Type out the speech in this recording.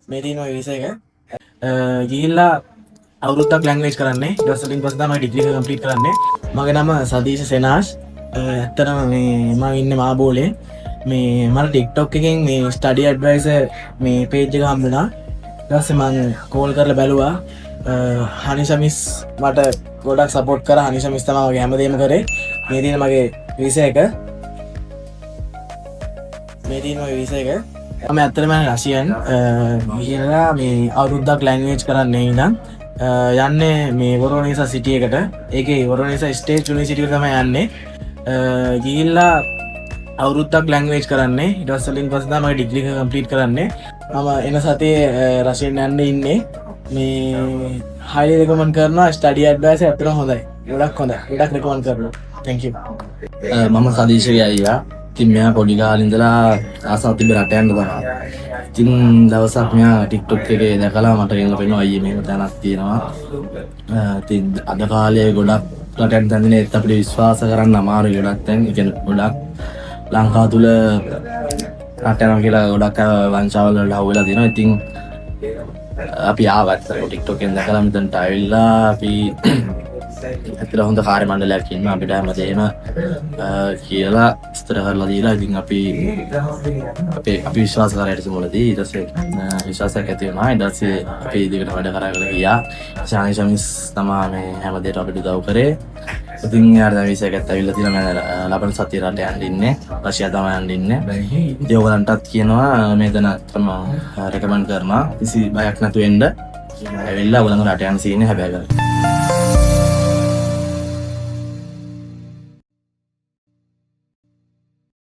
මේ තියෙනවා වීසා එක. ගිහිල්ලා අවුරුද්දක් ලැන්ග්වේජ් කරන්නේ. ඊට පස්සේ වලින් පස්සේ තමයි ඩිග්‍රී එක කම්ප්ලීට් කරන්නේ. මගේ නම සදීෂ් සෙනාෂ්. ඇත්තටම මේ මම ඉන්නේ මාබෝලේ. මේ මට TikTok එකෙන් මේ ස්ටඩි ඇඩ්වයිසර් මේ පේජ් එක හම්බුණා. ඊට පස්සේ මම කෝල් කරලා බැලුවා. හනිෂමිස් මට ගොඩක් සපෝට් කරා. හනිෂමිස් තමයි මගේ හැමදේම කරේ. මේ තියෙන මගේ වීසා එක. මේ තියෙන මගේ වීසා එක. මම ඇත්තටම රෂියන් ගිහිල්ලා මේ අවුරුද්දක් ලැන්ග්වේජ් කරන්නේ ඉඳන් යන්නේ මේ වොරොනිසා සිටි එකට. ඒකේ වොරොනිසා ස්ටේට් යුනිවර්සිටි එකට තමයි යන්නේ. ගිහිල්ලා අවුරුද්දක් ලැන්ග්වේජ් කරන්නේ. ඊට පස්සේ වලින් පස්සේ තමයි ඩිග්‍රී එක කම්ප්ලීට් කරන්නේ. මම එන සතියේ රෂියන් යන්න ඉන්නේ. මේ highly recommend කරනවා study advice ඇත්තටම හොඳයි. ගොඩක් හොඳයි. ගොඩක් recommend කරනවා. Thank you. මම සදීශගේ අයියා. ඉතින් මෙයා පොඩි කාලේ ඉඳලා ආසාවක් තිබ්බ රට යන්න තමයි. ඉතින් දවසක් මෙයා TikTok එකේ දැකලා මට කියනවා පෙන්නවා අයියේ මේක තැනක් තියෙනවා. ඉතින් අද කාලේ ගොඩක් රටෙන් දැනෙන්නේ අපිට විශ්වාස කරන්න අමාරුයි ගොඩක් දැන්. ඒ කියන්නේ ගොඩක් ලංකාව තුල රට යනවා කියලා ගොඩක් වංචාවල් වලට අහු වෙලා තියෙනවා. ඉතින් අපි ආවත් TikTok එකෙන් දැකලා මෙතනට ආවිල්ලා අපි ඇත්තට හොඳ කාර්ය මණ්ඩලයක් ඉන්නවා අපිට හැමදේම කියලා විස්තර කරලා දීලා ඉතින් අපි විශ්වාස කරා ඊට මුලදී ඊට පස්සේ විශ්වාසයක් ඇති වුණා ඊට පස්සේ අපි ඉදිරියට වැඩ කරගෙන ගියා ශානිෂමිස් තමයි මේ හැමදේට අපිට උදව් කරේ ඉතින් යාර දැන් විශ්වාසයක් ඇවිල්ලා තියෙනවා මම ලබන සතියේ රට යන්න ඉන්නේ රෂියා තමයි යන්න ඉන්නේ ඉතින් ඔයගලන්ටත් කියනවා මේකන තමයි රෙකමන්ඩ් කරනවා කිසි බයක් නැතුව එන්න ඇවිල්ලා ඔයගලන්ගේ රට යන්න සීනේ හැබැයි